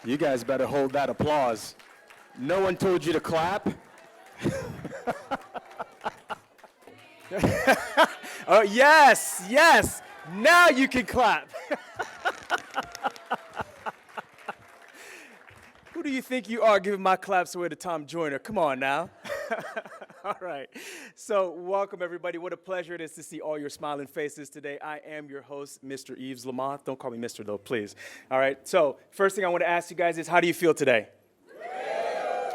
You guys better hold that applause. No one told you to clap. Oh, yes, yes. Now you can clap. Who do you think you are giving my claps away to Tom Joyner? Come on now. All right. So welcome, everybody. What a pleasure it is to see all your smiling faces today. I am your host, Mr. Yves Lamont. Don't call me Mr. though, please. All right. So first thing I want to ask you guys is, how do you feel today?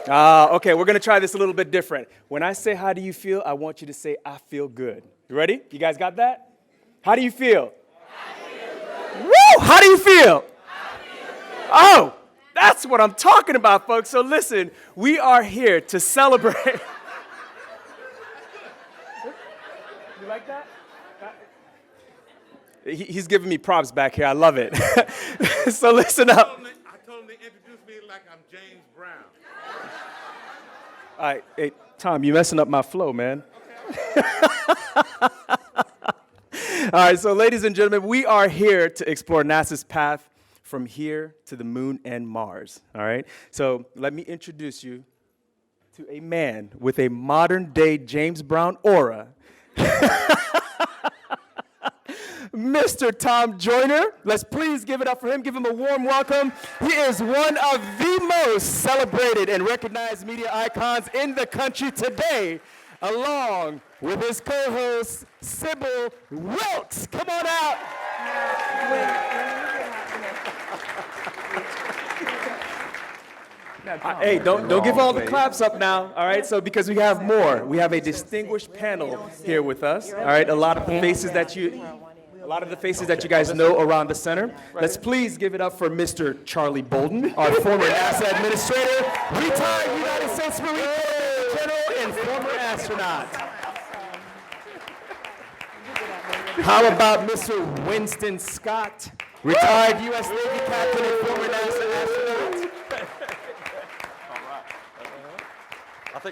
Okay, we're going to try this a little bit different. When I say, how do you feel, I want you to say, I feel good. You ready? You guys got that? How do you feel? I feel good. Woo! How do you feel? I feel good. Oh, that's what I'm talking about, folks. So listen, we are here to celebrate. You like that? He's giving me props back here. I love it. So listen up. I told him to introduce me like I'm James Brown. All right, hey, Tom, you messing up my flow, man. Okay. All right, so ladies and gentlemen, we are here to explore NASA's path from here to the moon and Mars, all right? So let me introduce you to a man with a modern-day James Brown aura, Mr. Tom Joyner. Let's please give it up for him. Give him a warm welcome. He is one of the most celebrated and recognized media icons in the country today, along with his co-host, Sybil Wilkes. Come on out. Hey, don't give all the claps up now, all right? So because we have more. We have a distinguished panel here with us, all right? A lot of the faces that you guys know around the center. Let's please give it up for Mr. Charlie Bolden, our former NASA administrator, retired United States Marine Corps General, and former astronaut. How about Mr. Winston Scott, retired U.S. Navy captain and former NASA astronaut?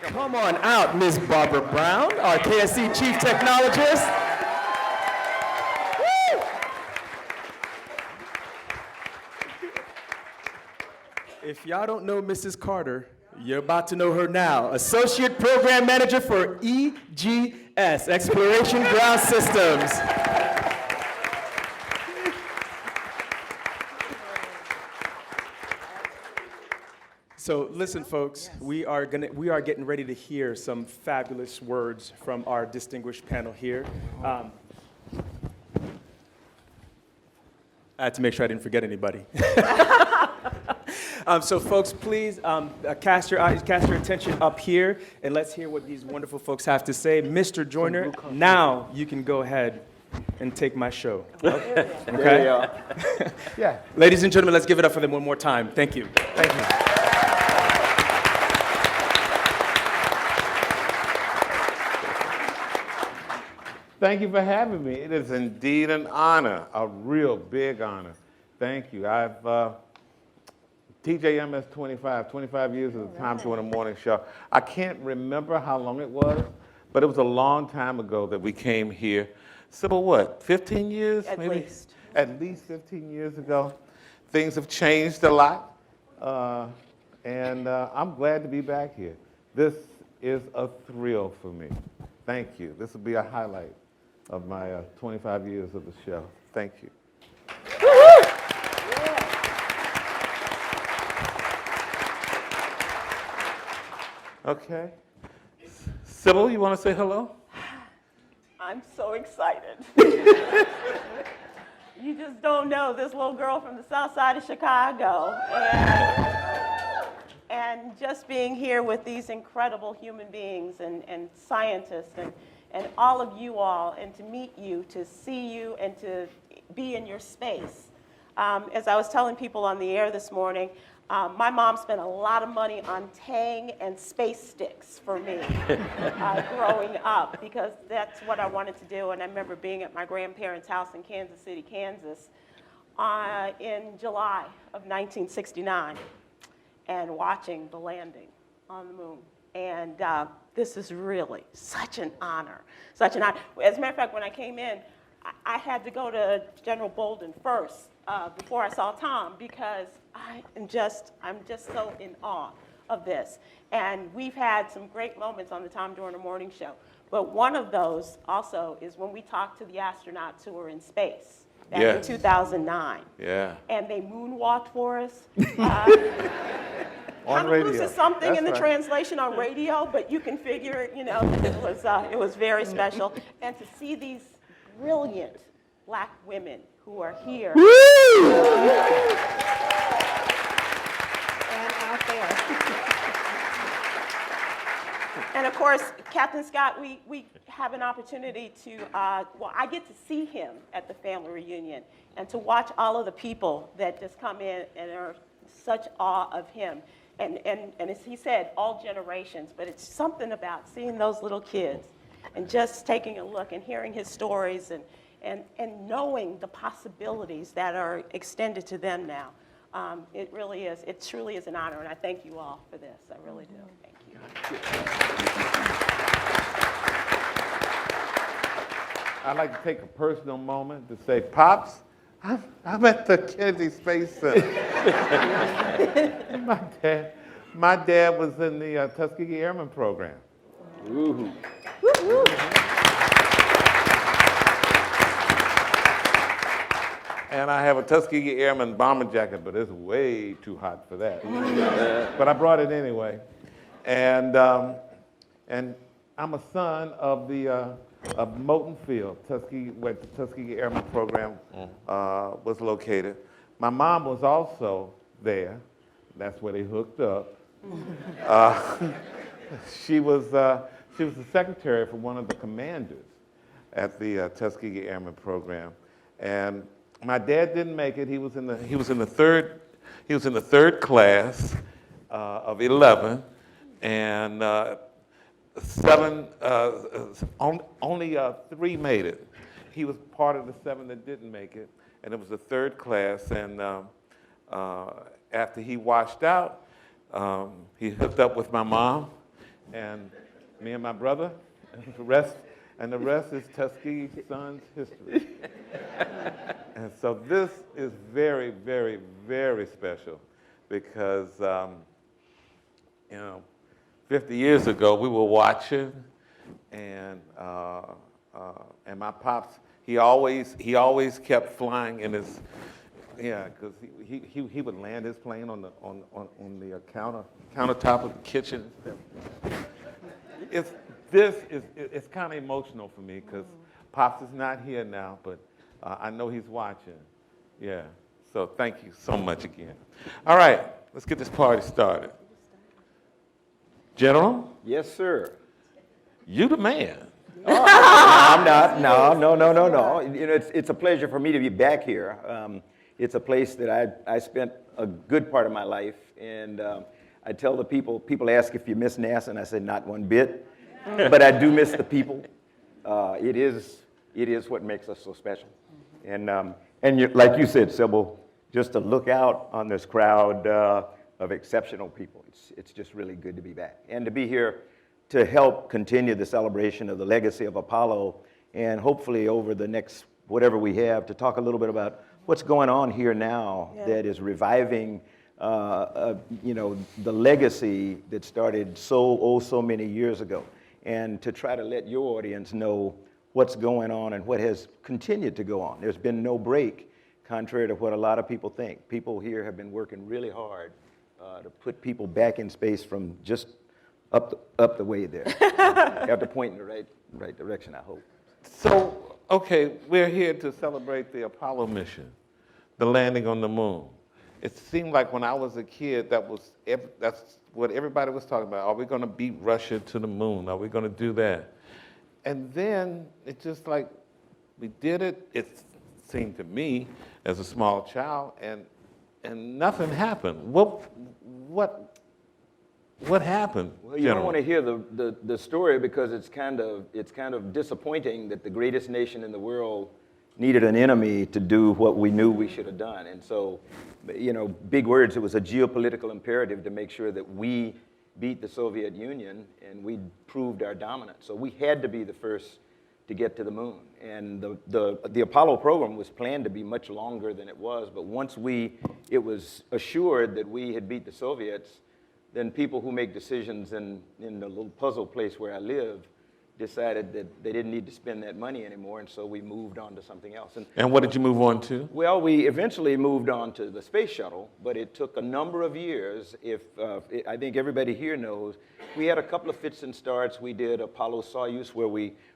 Come on out, Ms. Barabra Brown, our KSC Chief Technologist. If y'all don't know Mrs. Carter, you're about to know her now. Associate Program Manager for EGS, Exploration Ground Systems. So listen, folks, we are getting ready to hear some fabulous words from our distinguished panel here. I had to make sure I didn't forget anybody. So folks, please cast your attention up here, and let's hear what these wonderful folks have to say. Mr. Joyner, now you can go ahead and take my show. Okay? Yeah. Ladies and gentlemen, let's give it up for them one more time. Thank you. Thank you. Thank you for having me. It is indeed an honor, a real big honor. Thank you. I've TJMS 25 years at the time doing a morning show. I can't remember how long it was, but it was a long time ago that we came here. Sybil, what, 15 years? At maybe? least. At least 15 years ago. Things have changed a lot, and I'm glad to be back here. This is a thrill for me. Thank you. This will be a highlight of my 25 years of the show. Thank you. Okay. Sybil, you want to say hello? I'm so excited. You just don't know this little girl from the south side of Chicago. And just being here with these incredible human beings and scientists and all of you all, and to meet you, to see you, and to be in your space. As I was telling people on the air this morning, my mom spent a lot of money on Tang and space sticks for me growing up, because that's what I wanted to do. And I remember being at my grandparents' house in Kansas City, Kansas, in July of 1969 and watching the landing on the moon. And this is really such an honor, such an honor. As a matter of fact, when I came in, I had to go to General Bolden first before I saw Tom, because I'm just so in awe of this. And we've had some great moments on the Tom Dorner Morning Show. But one of those also is when we talked to the astronauts who were in space back in 2009. Yeah. And they moonwalked for us. On Kind of radio. loses something That's in the right. translation on radio, but you can figure it, it was very special. And to see these brilliant black women who are here. And out there. And of course, Captain Scott, we have an opportunity to, I get to see him at the family reunion and to watch all of the people that just come in and are such awe of him. And as he said, all generations, but it's something about seeing those little kids and just taking a look and hearing his stories and knowing the possibilities that are extended to them now. It truly is an honor, and I thank you all for this. I really do. Thank you. I'd like to take a personal moment to say, Pops, I'm at the Kennedy Space Center. my dad was in the Tuskegee Airmen program. Ooh. And I have a Tuskegee Airman bomber jacket, but it's way too hot for that. But I brought it anyway. And I'm a son of the of Moulton Field, where the Tuskegee Airmen program was located. My mom was also there. That's where they hooked up. She was the secretary for one of the commanders at the Tuskegee Airmen program, and my dad didn't make it. He was in the third class of 11, and only 3 made it. He was part of the 7 that didn't make it, and it was the third class. And after he washed out, he hooked up with my mom, and me and my brother, and the rest is Tuskegee Sons history. And so this is very, very, very special because, 50 years ago we were watching, and my pops, he always kept flying in his, because he would land his plane on the countertop of the kitchen. It's kind of emotional for me because Pops is not here now, but I know he's watching. Yeah, so thank you so much again. All right, let's get this party started. General? Yes, sir. You the man. I'm not. No. It's a pleasure for me to be back here. It's a place that I spent a good part of my life, and I tell the people ask if you miss NASA, and I say not one bit, but I do miss the people. It is what makes us so special. And like you said, Sybil, just to look out on this crowd of exceptional people, it's just really good to be back and to be here to help continue the celebration of the legacy of Apollo, and hopefully over the next whatever we have to talk a little bit about what's going on here now that is reviving the legacy that started so many years ago, and to try to let your audience know what's going on and what has continued to go on. There's been no break, contrary to what a lot of people think. People here have been working really hard to put people back in space from just up the way there. You have to point in the right direction, I hope. So, okay, we're here to celebrate the Apollo mission, the landing on the moon. It seemed like when I was a kid, that's what everybody was talking about. Are we going to beat Russia to the moon? Are we going to do that? And then it's just like we did it. It seemed to me as a small child, and nothing happened. What happened? Well, you don't want to hear the story because it's kind of disappointing that the greatest nation in the world needed an enemy to do what we knew we should have done. And so, big words, it was a geopolitical imperative to make sure that we beat the Soviet Union and we proved our dominance. So we had to be the first to get to the moon. And the Apollo program was planned to be much longer than it was, but once it was assured that we had beat the Soviets, then people who make decisions in the little puzzle place where I live decided that they didn't need to spend that money anymore, and so we moved on to something else. And what did you move on to? Well, we eventually moved on to the space shuttle, but it took a number of years. I think everybody here knows, we had a couple of fits and starts. We did Apollo-Soyuz,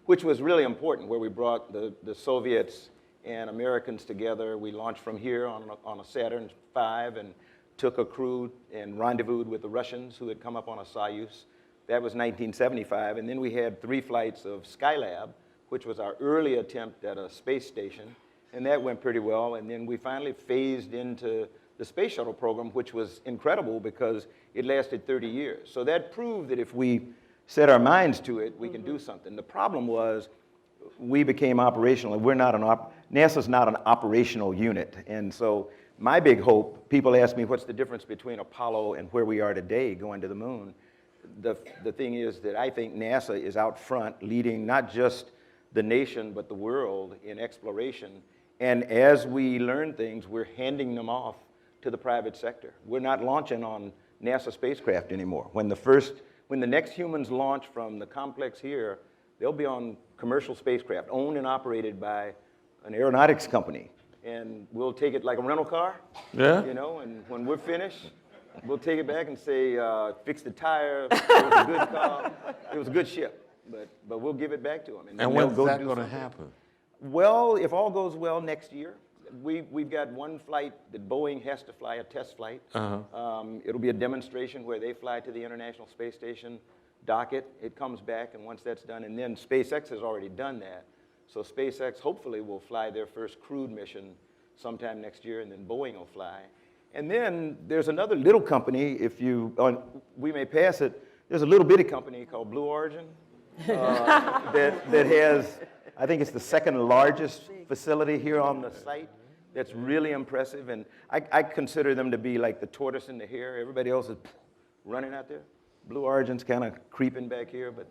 which was really important, where we brought the Soviets and Americans together. We launched from here on a Saturn V and took a crew and rendezvoused with the Russians who had come up on a Soyuz. That was 1975, and then we had 3 flights of Skylab, which was our early attempt at a space station, and that went pretty well. And then we finally phased into the space shuttle program, which was incredible because it lasted 30 years. So that proved that if we set our minds to it, we can do something. The problem was we became operational, and NASA's not an operational unit. And so my big hope, people ask me what's the difference between Apollo and where we are today going to the moon. The thing is that I think NASA is out front leading not just the nation but the world in exploration. And as we learn things, we're handing them off to the private sector. We're not launching on NASA spacecraft anymore. When the next humans launch from the complex here, they'll be on commercial spacecraft owned and operated by an aeronautics company. And we'll take it like a rental car, and when we're finished, we'll take it back and say, fix the tire, it was a good car, it was a good ship, but we'll give it back to them. And when's that going to happen? Well, if all goes well, next year. We've got one flight that Boeing has to fly, a test flight. It'll be a demonstration where they fly to the International Space Station, dock it comes back, and once that's done, and then SpaceX has already done that. So SpaceX hopefully will fly their first crewed mission sometime next year, and then Boeing will fly. And then there's another little company, we may pass it, there's a little bitty company called Blue Origin that has, I think it's the second largest facility here on the site. That's really impressive, and I consider them to be like the tortoise and the hare. Everybody else is running out there. Blue Origin's kind of creeping back here, but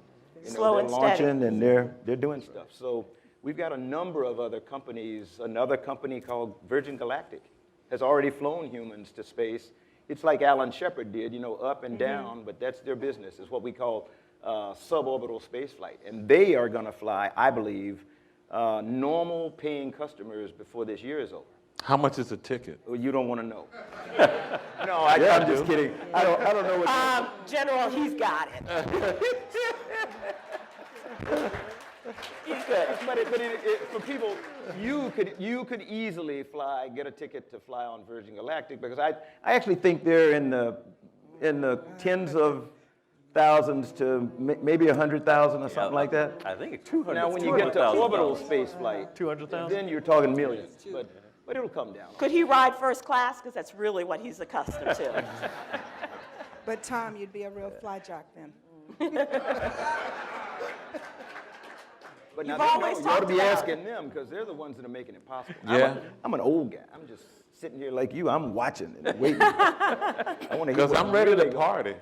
Slow and they're launching steady. and they're doing stuff. So we've got a number of other companies. Another company called Virgin Galactic has already flown humans to space. It's like Alan Shepard did, up and down, but that's their business. It's what we call suborbital spaceflight. And they are going to fly, I believe, normal paying customers before this year is over. How much is a ticket? Well, you don't want to know. No, I'm just kidding. I don't know what. General, he's got it. He's good. But for people, you could easily get a ticket to fly on Virgin Galactic, because I actually think they're in the tens of thousands to maybe 100,000 or something like that. I think it's 200. Now, when you get to orbital space flight, 200,000? then you're talking millions. But it'll come down. Could he ride first class? Because that's really what he's accustomed to. But Tom, you'd be a real fly jock then. But You've now always you ought to talked be about asking them, because they're the ones that are making it possible. Yeah. I'm an old guy. I'm just sitting here like you. I'm watching and waiting. I want to hear Because what's I'm ready really to going on. party.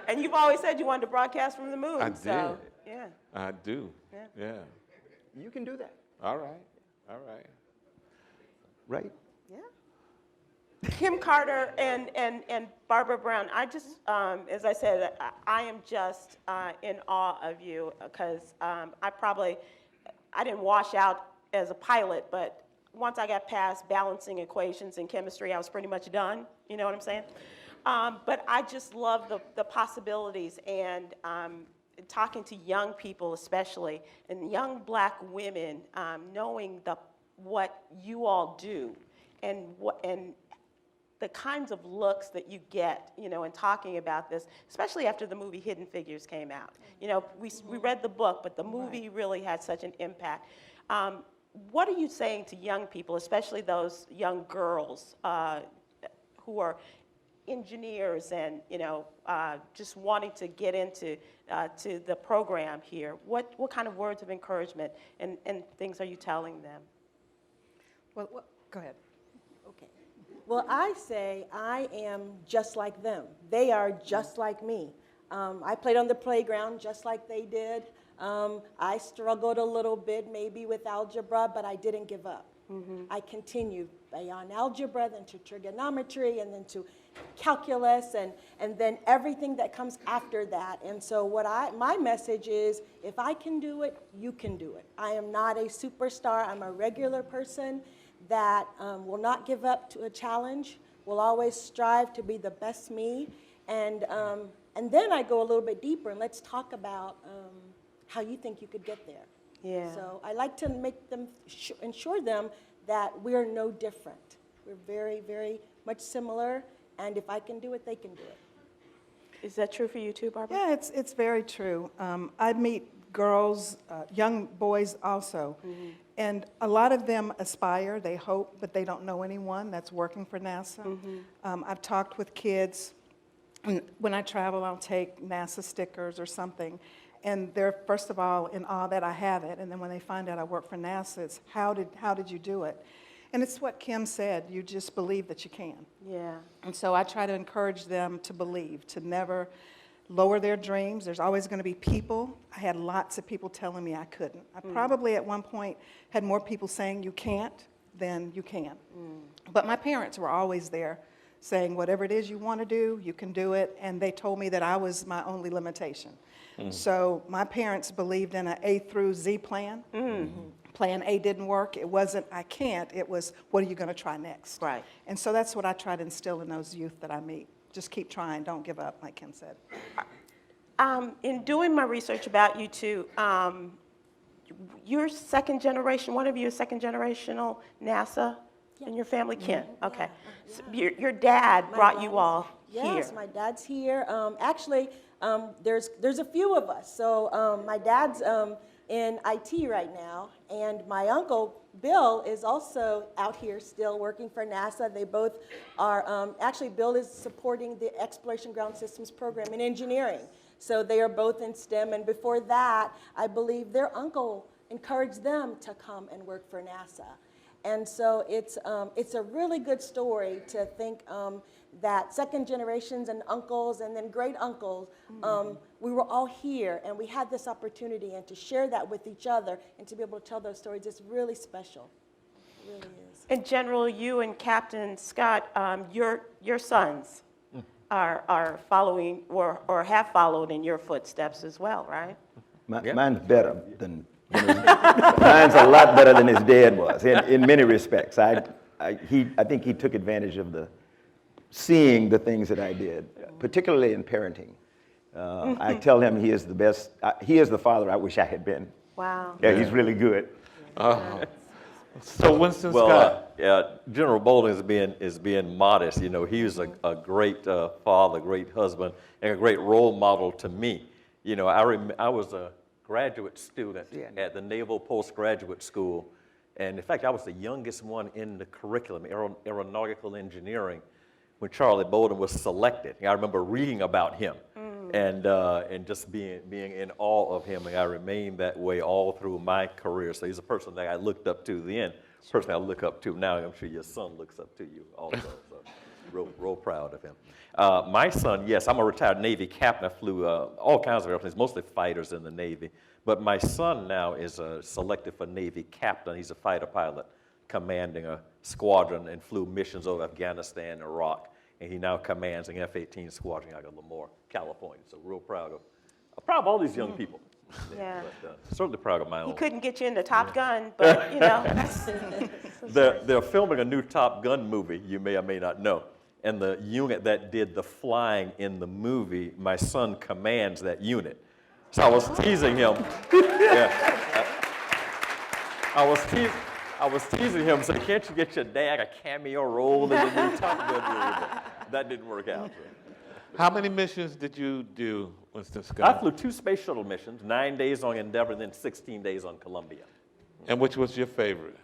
And you've always said you wanted to broadcast from the moon. I So, did. yeah. I do. Yeah. You can do that, All right. right? Yeah. Kim Carter and Barbara Brown, I just, as I said, I am just in awe of you, because I didn't wash out as a pilot, but once I got past balancing equations in chemistry, I was pretty much done, you know what I'm saying? But I just love the possibilities, and talking to young people especially, and young black women, knowing what you all do, and the kinds of looks that you get, in talking about this, especially after the movie Hidden Figures came out. We read the book, but the movie really had such an impact. What are you saying to young people, especially those young girls who are engineers and just wanting to get into to the program here? What kind of words of encouragement and things are you telling them? Well, go ahead. Okay. Well, I say I am just like them. They are just like me. I played on the playground just like they did. I struggled a little bit maybe with algebra, but I didn't give up. I continued beyond algebra, then to trigonometry, and then to calculus, and then everything that comes after that. And so my message is, if I can do it, you can do it. I am not a superstar. I'm a regular person that will not give up to a challenge, will always strive to be the best me. And then I go a little bit deeper, and let's talk about how you think you could get there. Yeah. So I like to make them, ensure them that we're no different. We're very, very much similar, and if I can do it, they can do it. Is that true for you too, Barbara? Yeah, it's very true. I meet girls, young boys also, and a lot of them aspire, they hope, but they don't know anyone that's working for NASA. I've talked with kids, and when I travel, I'll take NASA stickers or something, and they're, first of all, in awe that I have it, and then when they find out I work for NASA, it's, how did you do it? And it's what Kim said, you just believe that you can. Yeah. And so I try to encourage them to believe, to never lower their dreams. There's always going to be people. I had lots of people telling me I couldn't. I probably at one point had more people saying you can't than you can. But my parents were always there saying whatever it is you want to do, you can do it. And they told me that I was my only limitation. So my parents believed in an A through Z plan. Plan A didn't work. It wasn't, I can't. It was, what are you going to try next? Right. And so that's what I try to instill in those youth that I meet. Just keep trying. Don't give up, like Kim said. In doing my research about you two, you're second generation, one of you is second generational NASA in your family, Ken? Okay. So your dad brought you all here. Yes, my dad's here. Actually, there's a few of us. So my dad's in IT right now, and my uncle Bill is also out here still working for NASA. They both are, actually Bill is supporting the Exploration Ground Systems program in engineering. So they are both in STEM, and before that, I believe their uncle encouraged them to come and work for NASA. And so it's a really good story to think that second generations and uncles and then great uncles, we were all here and we had this opportunity, and to share that with each other and to be able to tell those stories is really special. It really is. In general, you and Captain Scott, your sons are following or have followed in your footsteps as well, right? Mine's better than mine's a lot better than his dad was in many respects. I think he took advantage of seeing the things that I did, particularly in parenting. I tell him he is the best. He is the father I wish I had been. Wow. Yeah, he's really good. So Winston Scott. General Bolden is being modest. You know, he was a great father, great husband, and a great role model to me. You know, I was a graduate student at the Naval Postgraduate School, and in fact, I was the youngest one in the curriculum, aeronautical engineering, when Charlie Bolden was selected. I remember reading about him and just being in awe of him, and I remained that way all through my career. So he's a person that I looked up to then, person I look up to now. I'm sure your son looks up to you also. So real proud of him. My son, yes, I'm a retired Navy captain. I flew all kinds of airplanes, mostly fighters in the Navy. But my son now is selected for Navy captain. He's a fighter pilot commanding a squadron and flew missions over Afghanistan and Iraq. And he now commands an F-18 squadron out of Lemoore, California. So real proud of all these young people. Yeah. But certainly proud of my own. He couldn't get you into Top Gun, but you know. They're filming a new Top Gun movie, you may or may not know. And the unit that did the flying in the movie, my son commands that unit. So I was teasing him. I was teasing him, saying, can't you get your dad a cameo role in the new Top Gun movie? But that didn't work out. How many missions did you do, Winston Scott? I flew 2 space shuttle missions, 9 days on Endeavour, and then 16 days on Columbia. And which was your favorite?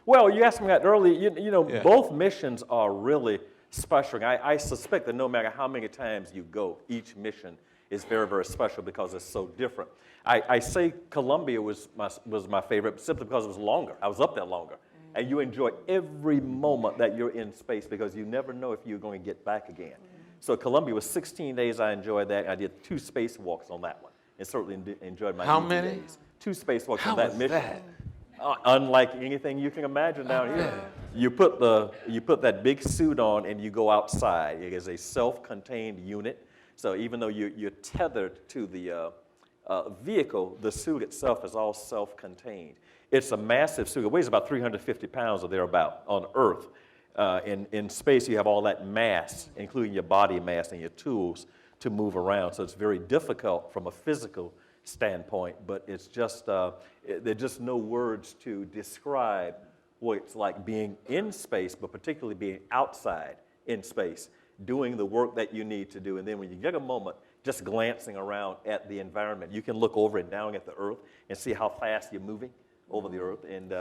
Well, you asked me that earlier. You know, both missions are really special. I suspect that no matter how many times you go, each mission is very, very special because it's so different. I say Columbia was my favorite simply because it was longer. I was up there longer. And you enjoy every moment that you're in space because you never know if you're going to get back again. So Columbia was 16 days. I enjoyed that. I did 2 spacewalks on that one. and certainly enjoyed my How UV many? days. 2 spacewalks How on that was mission. that? Unlike anything you can imagine down here. You put that big suit on and you go outside. It is a self-contained unit. So even though you're tethered to the vehicle, the suit itself is all self-contained. It's a massive suit. It weighs about 350 pounds or thereabout on Earth. In space, you have all that mass, including your body mass and your tools, to move around. So it's very difficult from a physical standpoint, but it's just, there are just no words to describe what it's like being in space, but particularly being outside in space, doing the work that you need to do. And then when you get a moment, just glancing around at the environment, you can look over and down at the Earth and see how fast you're moving over the Earth. And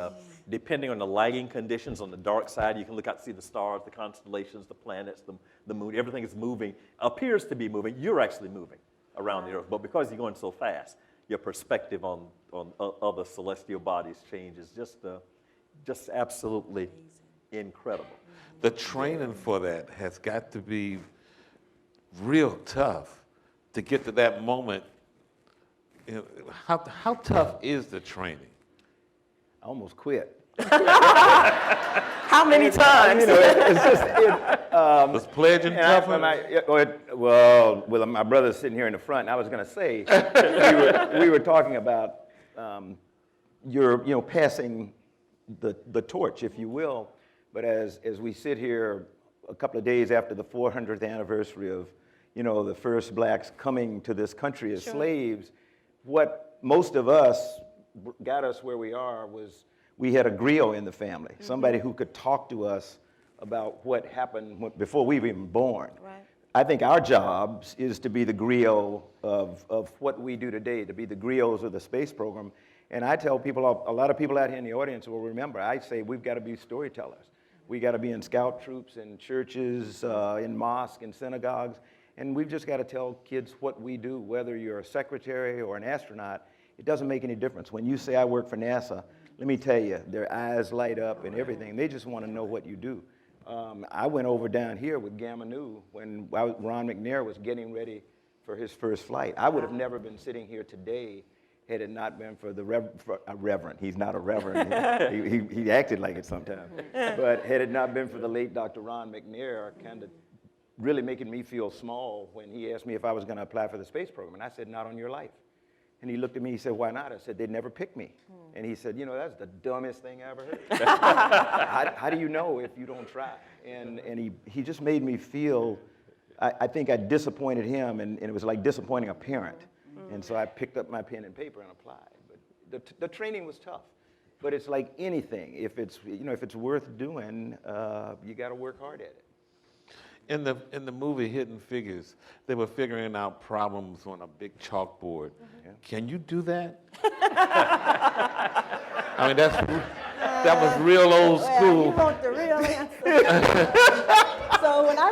depending on the lighting conditions on the dark side, you can look out and see the stars, the constellations, the planets, the moon, everything is moving, appears to be moving. You're actually moving around the Earth. But because you're going so fast, your perspective on other celestial bodies changes. Just absolutely incredible. The training for that has got to be real tough to get to that moment. You know, how tough is the training? I almost quit. How many times? You know, it's just, Was pledging tougher? well, my brother's sitting here in the front, and I was going to say, we were talking about passing the torch, if you will. But as we sit here a couple of days after the 400th anniversary of, the first blacks coming to this country as slaves, what most of us got us where we are was we had a griot in the family, somebody who could talk to us about what happened before we were even born. Right. I think our job is to be the griot of what we do today, to be the griots of the space program. And I tell people, a lot of people out here in the audience will remember, I say we've got to be storytellers. We got to be in scout troops, in churches, in mosques, in synagogues, and we've just got to tell kids what we do, whether you're a secretary or an astronaut. It doesn't make any difference. When you say I work for NASA, let me tell you, their eyes light up and everything. They just want to know what you do. I went over down here with Gamma Nu when Ron McNair was getting ready for his first flight. I would have never been sitting here today had it not been for a reverend. He's not a reverend. he acted like it sometimes. But had it not been for the late Dr. Ron McNair kind of really making me feel small when he asked me if I was going to apply for the space program. And I said, not on your life. And he looked at me, he said, why not? I said, they'd never pick me. And he said, that's the dumbest thing I ever heard. How do you know if you don't try? And he just made me feel, I think I disappointed him, and it was like disappointing a parent. And so I picked up my pen and paper and applied. But the training was tough. But it's like anything. If it's worth doing, you got to work hard at it. In the movie Hidden Figures, they were figuring out problems on a big chalkboard. Can you do that? I mean, that was real old school. You want the real answer. So when I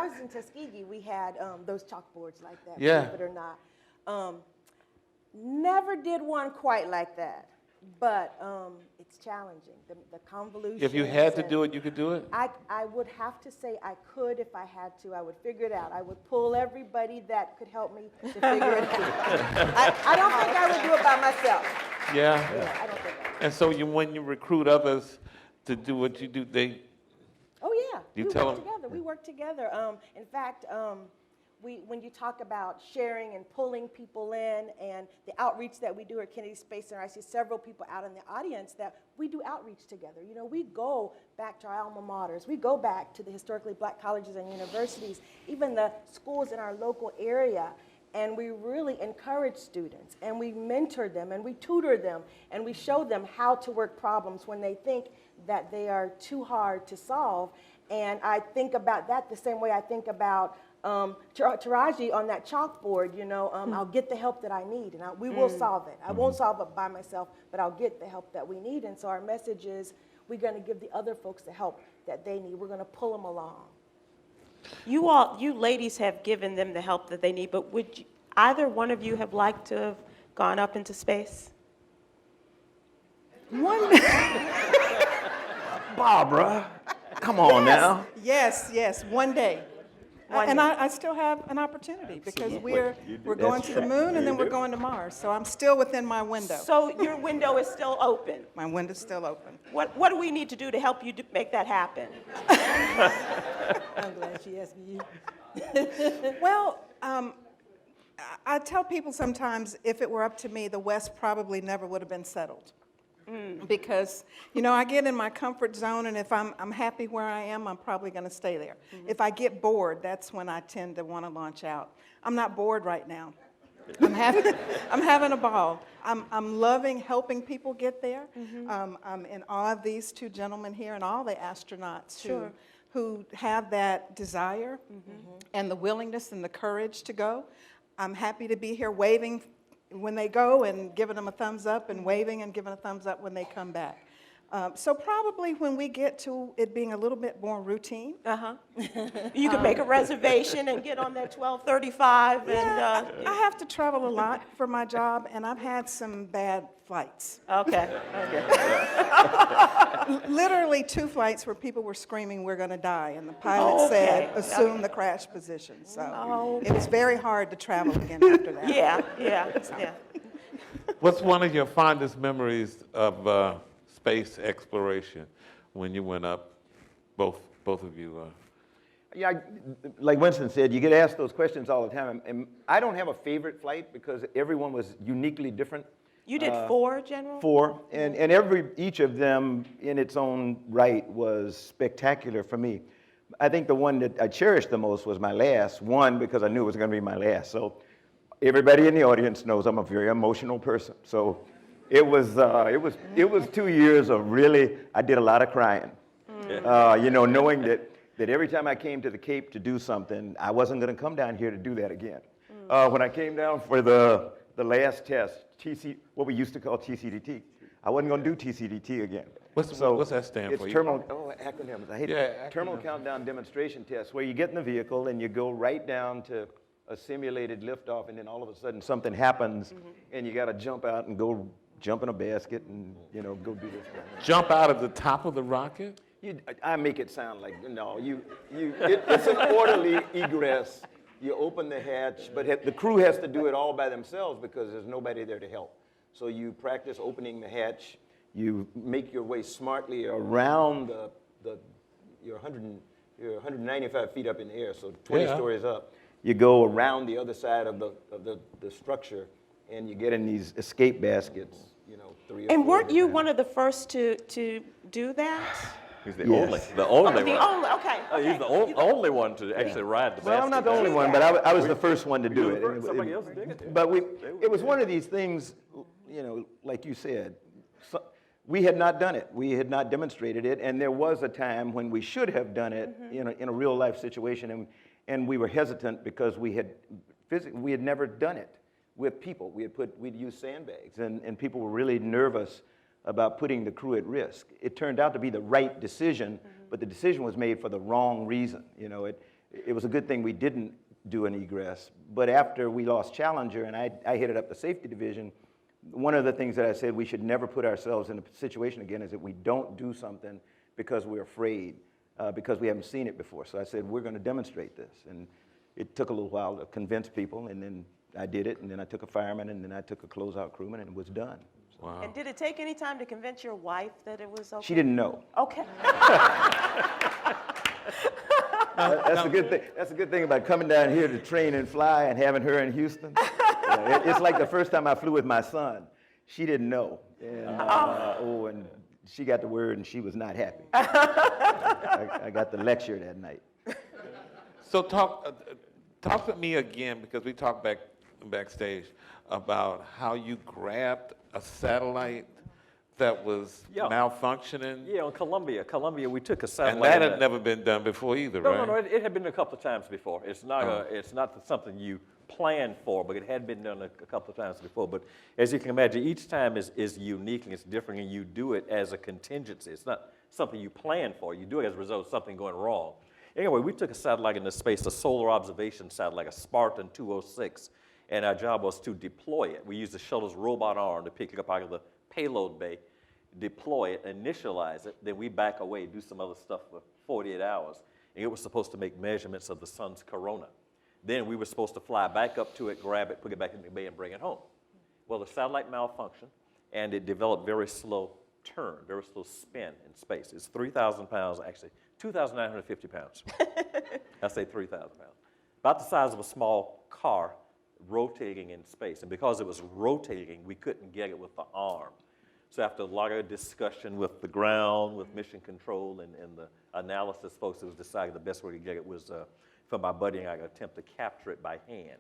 was in Tuskegee, we had those chalkboards like that. Yeah. Believe it or not. Never did one quite like that, but it's challenging. The convolution. If you had to do it, you could do it? I would have to say I could if I had to. I would figure it out. I would pull everybody that could help me to figure it out. I don't think I would do it by myself. Yeah. I don't think I would. And so when you recruit others to do what you do, Oh yeah, You we tell work them- together. We work together. In fact, when you talk about sharing and pulling people in and the outreach that we do at Kennedy Space Center, I see several people out in the audience that we do outreach together. We go back to our alma maters. We go back to the historically black colleges and universities, even the schools in our local area, and we really encourage students, and we mentor them, and we tutor them, and we show them how to work problems when they think that they are too hard to solve. And I think about that the same way I think about Taraji on that chalkboard, I'll get the help that I need, and we will solve it. I won't solve it by myself, but I'll get the help that we need. And so our message is we're going to give the other folks the help that they need. We're going to pull them along. You ladies have given them the help that they need, but would either one of you have liked to have gone up into space? Barbara, come on now. Yes, one day. And I still have an opportunity because we're going to the moon and then we're going to Mars. So I'm still within my window. So your window is still open. My window's still open. What do we need to do to help you make that happen? I'm glad she asked me. Well, I tell people sometimes if it were up to me, the West probably never would have been settled. Because, I get in my comfort zone, and if I'm happy where I am, I'm probably going to stay there. If I get bored, that's when I tend to want to launch out. I'm not bored right now. I'm having a ball. I'm loving helping people get there. I'm in awe of these two gentlemen here and all the astronauts who have that desire and the willingness and the courage to go. I'm happy to be here waving when they go and giving them a thumbs up and waving and giving a thumbs up when they come back. So probably when we get to it being a little bit more routine. You could make a reservation and get on that 12:35. Yeah, I have to travel a lot for my job, and I've had some bad flights. Okay. Literally 2 flights where people were screaming, "We're going to die," and the pilot said, "Assume the crash position." So it was very hard to travel again after that. Yeah. What's one of your fondest memories of space exploration when you went up, both of you? Yeah, like Winston said, you get asked those questions all the time. And I don't have a favorite flight because everyone was uniquely different. You did 4, General? 4, and each of them in its own right was spectacular for me. I think the one that I cherished the most was my last one because I knew it was going to be my last. So everybody in the audience knows I'm a very emotional person. So it was 2 years of really, I did a lot of crying. Knowing that every time I came to the Cape to do something, I wasn't going to come down here to do that again. When I came down for the last test, what we used to call TCDT, I wasn't going to do TCDT again. What's that stand for? It's acronyms. I hate it. Terminal countdown demonstration test, where you get in the vehicle and you go right down to a simulated liftoff, and then all of a sudden something happens, and you got to jump out and go jump in a basket and go do this. Jump out of the top of the rocket? I make it sound like it's an orderly egress. You open the hatch, but the crew has to do it all by themselves because there's nobody there to help. So you practice opening the hatch. You make your way smartly around you're 195 feet up in the air, so 20 stories up. You go around the other side of the structure, and you get in these escape baskets, 3 or 4. And weren't you one of the first to do that? He's the Yes. only one. Okay. He's the only one to actually ride the basket. Well, I'm not the only one, but I was the first one to do it. Somebody else did it. But it was one of these things, like you said, we had not done it. We had not demonstrated it, and there was a time when we should have done it in a real life situation, and we were hesitant because we had never done it with people. We'd used sandbags, and people were really nervous about putting the crew at risk. It turned out to be the right decision, but the decision was made for the wrong reason. It was a good thing we didn't do an egress. But after we lost Challenger and I headed up the safety division, one of the things that I said we should never put ourselves in a situation again is that we don't do something because we're afraid, because we haven't seen it before. So I said, we're going to demonstrate this. And it took a little while to convince people, and then I did it, and then I took a fireman, and then I took a closeout crewman, and it was done. Wow. And did it take any time to convince your wife that it was okay? She didn't know. Okay. That's a good thing. That's a good thing about coming down here to train and fly and having her in Houston. It's like the first time I flew with my son. She didn't know, and and she got the word, and she was not happy. I got the lecture that night. So talk to me again, because we talked backstage about how you grabbed a satellite that was malfunctioning. Yeah, on Columbia, we took a And satellite. that had never been done before either, right? No, it had been a couple of times before. It's not something you planned for, but it had been done a couple of times before. But as you can imagine, each time is unique and it's different, and you do it as a contingency. It's not something you plan for. You do it as a result of something going wrong. Anyway, we took a satellite into space, a solar observation satellite, a Spartan 206, and our job was to deploy it. We used the shuttle's robot arm to pick it up out of the payload bay, deploy it, initialize it, then we back away, do some other stuff for 48 hours. and it was supposed to make measurements of the sun's corona. Then we were supposed to fly back up to it, grab it, put it back in the bay, and bring it home. Well, the satellite malfunctioned, and it developed very slow turn, very slow spin in space. It's 3,000 pounds, actually, 2,950 pounds. I say 3,000 pounds. About the size of a small car rotating in space. And because it was rotating, we couldn't get it with the arm. So after a lot of discussion with the ground, with mission control, and the analysis folks, it was decided the best way to get it was for my buddy and I to attempt to capture it by hand.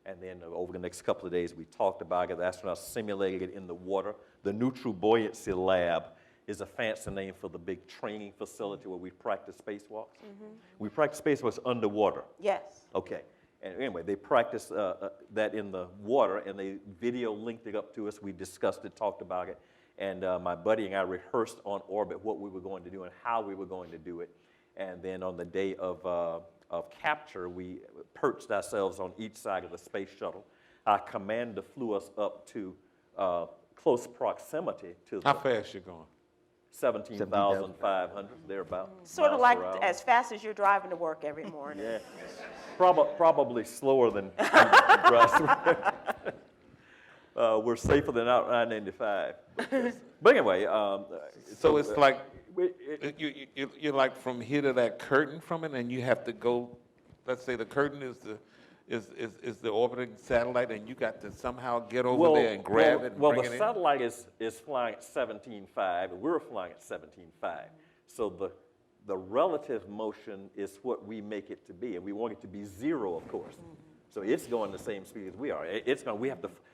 And then over the next couple of days, we talked about it. The astronauts simulated it in the water. The Neutral Buoyancy Lab is a fancy name for the big training facility where we practice spacewalks. We practice spacewalks underwater. Yes. Okay. And anyway, they practiced that in the water, and they video linked it up to us. We discussed it, talked about it. And my buddy and I rehearsed on orbit what we were going to do and how we were going to do it. And then on the day of capture, we perched ourselves on each side of the space shuttle. Our commander flew us up to close proximity to How fast you going? 17,500, thereabouts. Sort of miles like per hour. as fast as you're driving to work every morning. Yeah, probably slower than drive. We're safer than out I-95. But anyway, So it's like, you're like from here to that curtain from it, and you have to go, let's say the curtain is the orbiting satellite, and you got to somehow get over there and grab it and bring the it in? satellite is flying at 17.5, and we're flying at 17.5. So the relative motion is what we make it to be, and we want it to be zero, of course. So it's going the same speed as we are.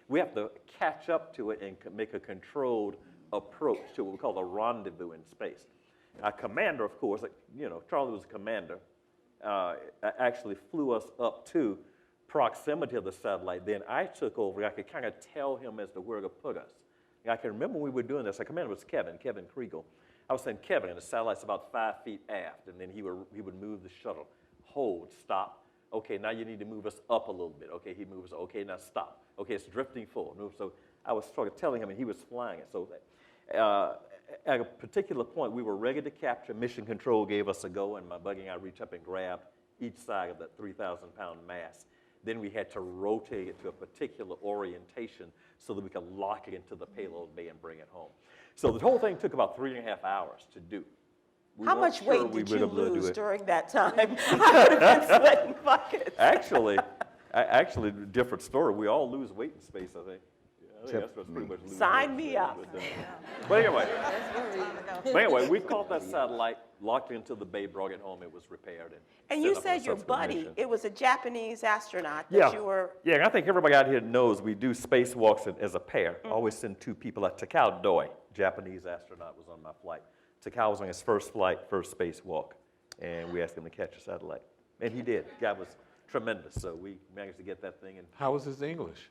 We have to catch up to it and make a controlled approach to what we call a rendezvous in space. Our commander, of course, Charlie was a commander, actually flew us up to proximity of the satellite. Then I took over. I could kind of tell him as to where to put us. And I can remember when we were doing this. Our commander was Kevin Kriegel. I was saying, Kevin, and the satellite's about 5 feet aft, and then he would move the shuttle. Hold, stop. Okay, now you need to move us up a little bit. Okay, he moves. Okay, now stop. Okay, it's drifting forward. So I was sort of telling him, and he was flying it. So at a particular point, we were ready to capture. Mission Control gave us a go, and my buddy and I reached up and grabbed each side of that 3,000-pound mass. Then we had to rotate it to a particular orientation so that we could lock it into the payload bay and bring it home. So the whole thing took about 3.5 hours to do. How much weight did you lose during that time? I would have been sweating buckets. Actually, different story. We all lose weight in space, I think. Yeah, I think that's what's pretty much losing Sign weight. me up. But anyway, we caught that satellite, locked it into the bay, brought it home. It was repaired. And set you up on said a your subsequent buddy, mission. it was a Japanese astronaut that you were. Yeah, and I think everybody out here knows we do spacewalks as a pair. I always send two people. Takao Doi, Japanese astronaut, was on my flight. Takao was on his first flight, first spacewalk, and we asked him to catch a satellite. And he did. The guy was tremendous, so we managed to get that thing. And How was his English?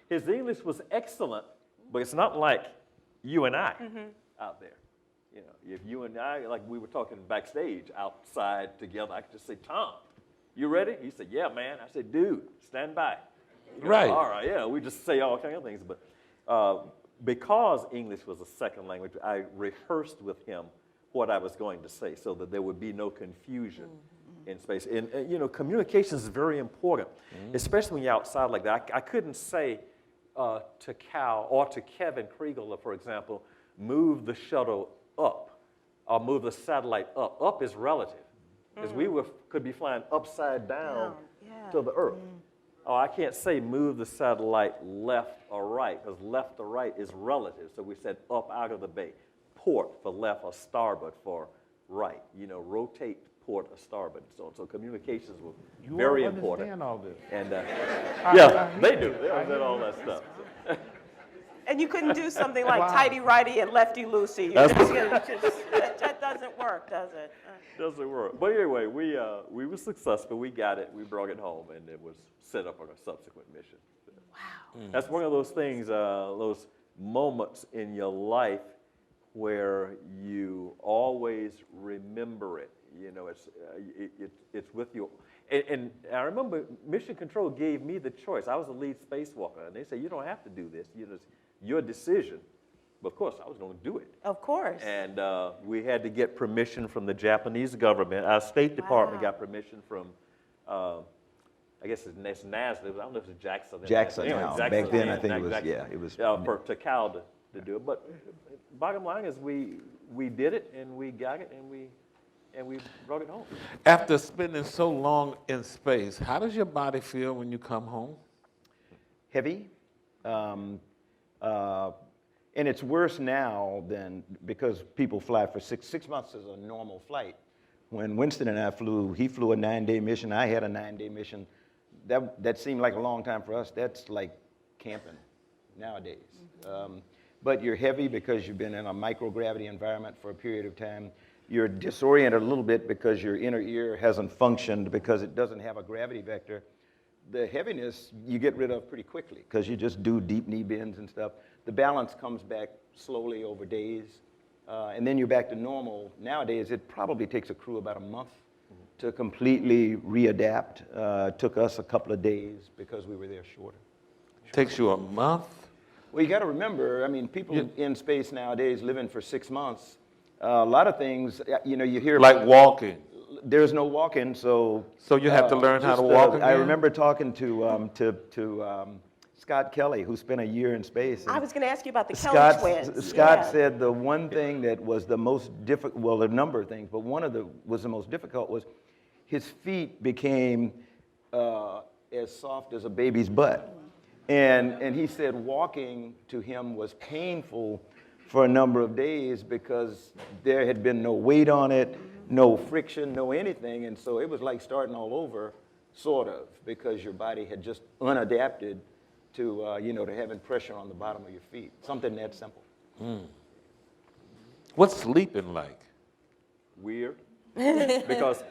his English was excellent, but it's not like you and I out there. You know, if you and I, like we were talking backstage outside together, I could just say, Tom, you ready? He said, yeah, man. I said, dude, stand by. He goes, Right. all right, yeah, we just say all kinds of things. But because English was a second language, I rehearsed with him what I was going to say so that there would be no confusion in space. And you know, communication is very important, especially when you're outside like that. I couldn't say to Cal or to Kevin Kriegel, for example, move the shuttle up or move the satellite up. Up is relative, because we could be flying upside down to the Earth. Oh, I can't say move the satellite left or right, because left or right is relative. So we said up out of the bay. Port for left or starboard for right. You know, rotate port or starboard. So communications were very important. You all this. And yeah, they do. They understand all that stuff. So. And you couldn't do something like tighty-righty and lefty-loosey. That's That doesn't work, does it? Doesn't work. But anyway, we were successful. We got it. We brought it home, and it was set up on a subsequent mission. Wow. That's one of those things, those moments in your life where you always remember it. You know, it's with you. And I remember Mission Control gave me the choice. I was the lead spacewalker, and they said, you don't have to do this. You know, it's your decision. But of course, I was going to do it. Of course. And we had to get permission from the Japanese government. Our State Department Wow. got permission from, I guess it's NASA. I don't know if it's Jackson. Jackson Anyway, now. Jackson, Back then, I yeah, think it was, Jackson. yeah, it was. For Cal to do it. But bottom line is we did it, and we got it, and we brought it home. After spending so long in space, how does your body feel when you come home? Heavy. And it's worse now than, because people fly for 6 months is a normal flight. When Winston and I flew, he flew a 9-day mission, I had a 9-day mission. That seemed like a long time for us. That's like camping nowadays. But you're heavy because you've been in a microgravity environment for a period of time. You're disoriented a little bit because your inner ear hasn't functioned because it doesn't have a gravity vector. The heaviness you get rid of pretty quickly because you just do deep knee bends and stuff. The balance comes back slowly over days, and then you're back to normal. Nowadays, it probably takes a crew about a month to completely readapt. Took us a couple of days because we were there shorter. Takes you a month? Well, you got to remember, I mean, people in space nowadays living for 6 months, a lot of things, you know, you hear Like about- walking. There's no walking, so. So you have to learn how to just, walk I again? remember talking to Scott Kelly, who spent a year in space. I and was going to ask you about the Kelly Scott, twins. Scott Yeah. said the one thing that was the most difficult, well, a number of things, but one of the was the most difficult was his feet became as soft as a baby's butt. And he said walking to him was painful for a number of days because there had been no weight on it, no friction, no anything. And so it was like starting all over, sort of, because your body had just unadapted to, you know, to having pressure on the bottom of your feet. Something that simple. What's sleeping like? Weird, because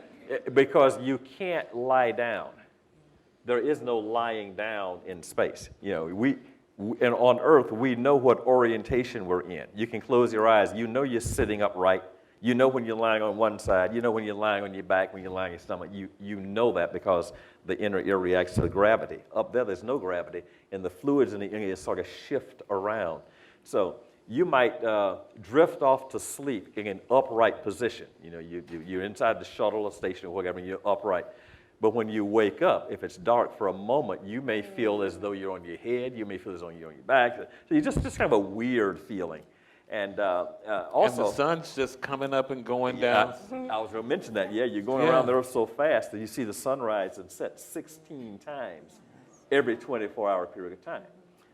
you can't lie down. There is no lying down in space. You know, and on Earth, we know what orientation we're in. You can close your eyes. You know you're sitting upright. You know when you're lying on one side. You know when you're lying on your back, when you're lying on your stomach. You know that because the inner ear reacts to the gravity. Up there, there's no gravity, and the fluids in the inner ear sort of shift around. So you might drift off to sleep in an upright position. You know, you're inside the shuttle or station or whatever, and you're upright. But when you wake up, if it's dark for a moment, you may feel as though you're on your head. You may feel as though you're on your back. So you just kind of a weird feeling. And also, And the sun's just coming up and going down. I was going to mention that. Yeah, you're going around the Earth so fast that you see the sun rise and set 16 times every 24-hour period of time.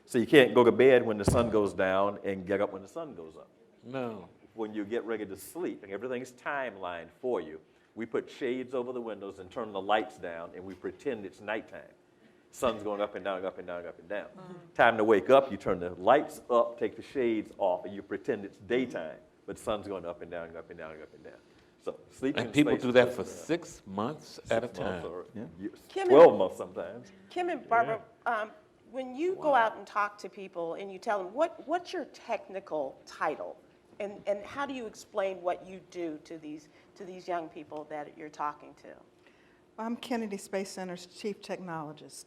So you can't go to bed when the sun goes down and get up when the sun goes up. No. When you get ready to sleep, and everything's timelined for you, we put shades over the windows and turn the lights down, and we pretend it's nighttime. Sun's going up and down, up and down, up and down. Time to wake up, you turn the lights up, take the shades off, and you pretend it's daytime, but sun's going up and down, up and down, up and down. So sleeping And in people space do is that just, for 6 months at a 6 months time. or years, Kim 12 months sometimes. Kim and Barbara, when you go out and talk to people and you tell them, what's your technical title? And how do you explain what you do to these young people that you're talking to? I'm Kennedy Space Center's Chief Technologist.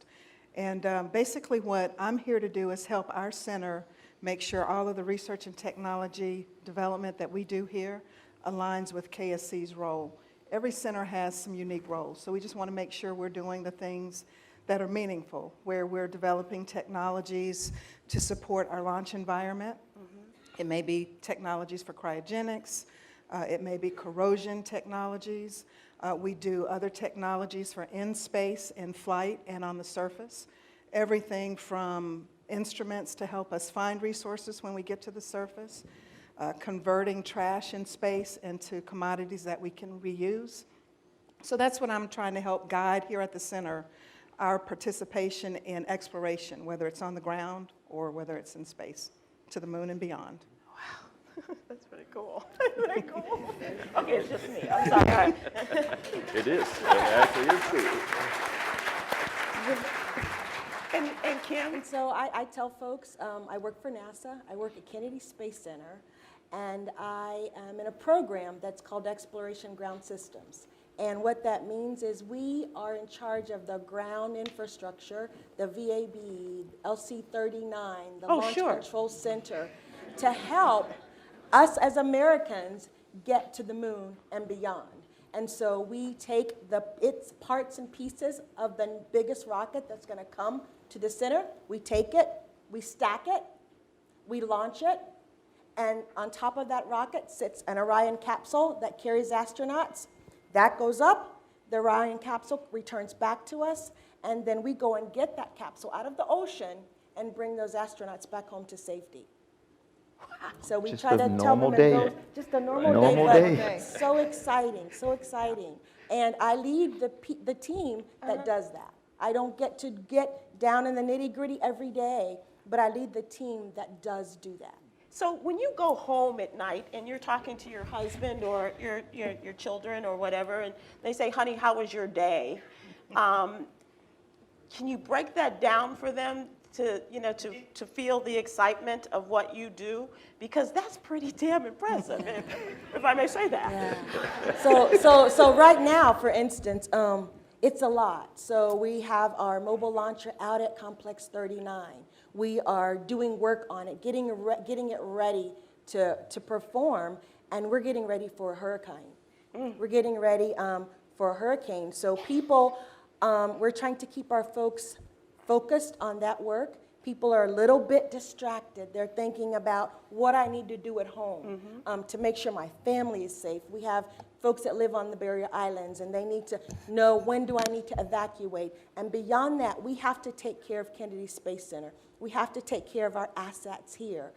And basically what I'm here to do is help our center make sure all of the research and technology development that we do here aligns with KSC's role. Every center has some unique roles, so we just want to make sure we're doing the things that are meaningful, where we're developing technologies to support our launch environment. It may be technologies for cryogenics. It may be corrosion technologies. We do other technologies for in space, in flight, and on the surface. Everything from instruments to help us find resources when we get to the surface, converting trash in space into commodities that we can reuse. So that's what I'm trying to help guide here at the center, our participation in exploration, whether it's on the ground or whether it's in space, to the moon and beyond. That's pretty cool. Very cool. Okay, it's just me. I'm sorry. It is. It actually is true. And Kim? And so I tell folks, I work for NASA, I work at Kennedy Space Center, and I am in a program that's called Exploration Ground Systems. And what that means is we are in charge of the ground infrastructure, the VAB, LC-39, the Launch sure. Control Center, to help us as Americans get to the moon and beyond. And so we take its parts and pieces of the biggest rocket that's going to come to the center. We take it, we stack it, we launch it, and on top of that rocket sits an Orion capsule that carries astronauts. That goes up, the Orion capsule returns back to us, and then we go and get that capsule out of the ocean and bring those astronauts back home to safety. So we Just try a to tell them normal in day. those, just a normal Normal day, day. but so exciting, so exciting. And I lead the team that does that. I don't get to get down in the nitty-gritty every day, but I lead the team that does do that. So when you go home at night and you're talking to your husband or your children or whatever, and they say, honey, how was your day? Can you break that down for them to feel the excitement of what you do? Because that's pretty damn impressive, if I may say that. Yeah. So right now, for instance, it's a lot. So we have our mobile launcher out at Complex 39. We are doing work on it, getting it ready to perform, and we're getting ready for a hurricane. We're getting ready for a hurricane. So people, we're trying to keep our folks focused on that work. People are a little bit distracted. They're thinking about what I need to do at home to make sure my family is safe. We have folks that live on the barrier islands, and they need to know, when do I need to evacuate? And beyond that, we have to take care of Kennedy Space Center. We have to take care of our assets here.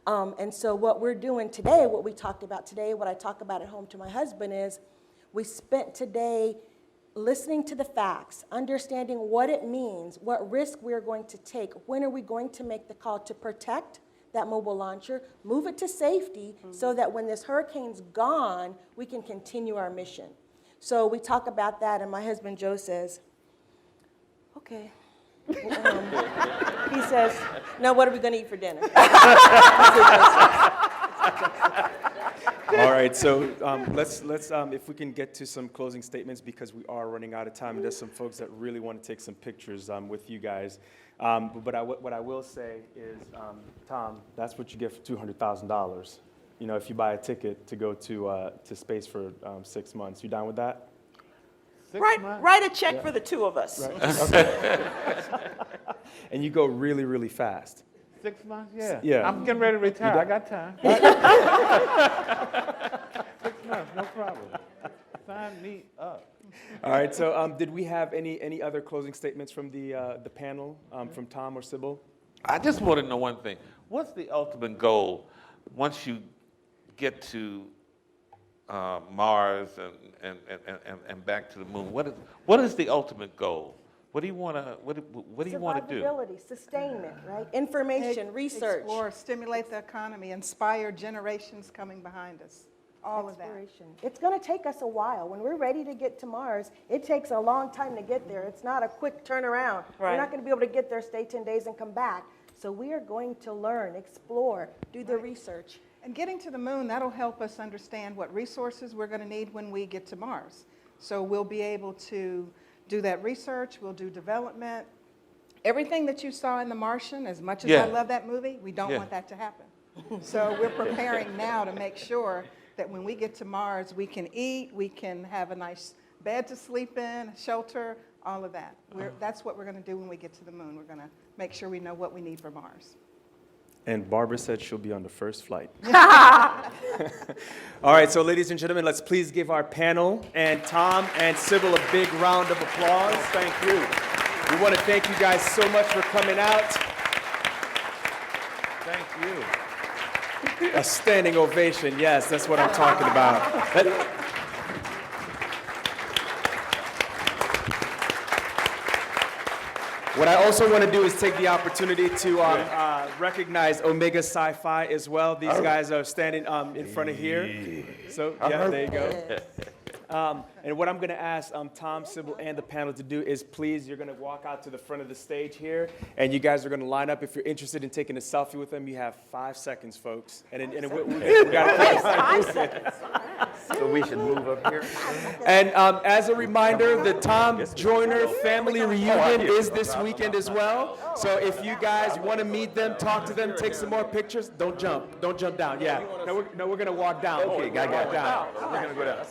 And so what we're doing today, what we talked about today, what I talk about at home to my husband is, we spent today listening to the facts, understanding what it means, what risk we're going to take, when are we going to make the call to protect that mobile launcher, move it to safety so that when this hurricane's gone, we can continue our mission. So we talk about that, and my husband Joe says, okay. He says, now what are we going to eat for dinner? All right, so let's if we can get to some closing statements, because we are running out of time, and there's some folks that really want to take some pictures with you guys. But what I will say is, Tom, that's what you get for $200,000. You know, if you buy a ticket to go to space for 6 months, you down with that? Write a check for the two of us. Right. Okay. And you go really, really fast. 6 months, yeah. Yeah. I'm getting ready to retire. I got time. 6 months, no problem. Sign me up. All right. So, did we have any other closing statements from the panel, from Tom or Sybil? I just want to know one thing. What's the ultimate goal once you get to Mars and back to the moon? What is the ultimate goal? What do you want to do? Survivability, sustainment, right? Information, research. Explore, stimulate the economy, inspire generations coming behind us. All of that. Exploration. It's going to take us a while. When we're ready to get to Mars, it takes a long time to get there. It's not a quick turnaround. Right. We're not going to be able to get there, stay 10 days, and come back. So we are going to learn, explore, do the research. And getting to the moon, that'll help us understand what resources we're going to need when we get to Mars. So we'll be able to do that research, we'll do development. Everything that you saw in The Martian, as much as I love that movie, we don't want that to happen. So we're preparing now to make sure that when we get to Mars, we can eat, we can have a nice bed to sleep in, shelter, all of that. That's what we're going to do when we get to the moon. We're going to make sure we know what we need for Mars. And Barbara said she'll be on the first flight. All right, so ladies and gentlemen, let's please give our panel and Tom and Sybil a big round of applause. Thank you. We want to thank you guys so much for coming out. Thank you. A standing ovation, yes, that's what I'm talking about. What I also want to do is take the opportunity to recognize Omega Sci-Fi as well. These guys are standing in front of here. So, yeah, there you go. And what I'm going to ask Tom, Sybil, and the panel to do is, please, you're going to walk out to the front of the stage here, and you guys are going to line up. If you're interested in taking a selfie with them, you have 5 seconds, folks. And we got to take a 5 seconds. So we should move up here. And as a reminder, the Tom Joyner family reunion is this weekend as well. So if you guys want to meet them, talk to them, take some more pictures, don't jump down. Yeah. No, we're gonna walk down. Okay, got it. Walk down. We're gonna go down.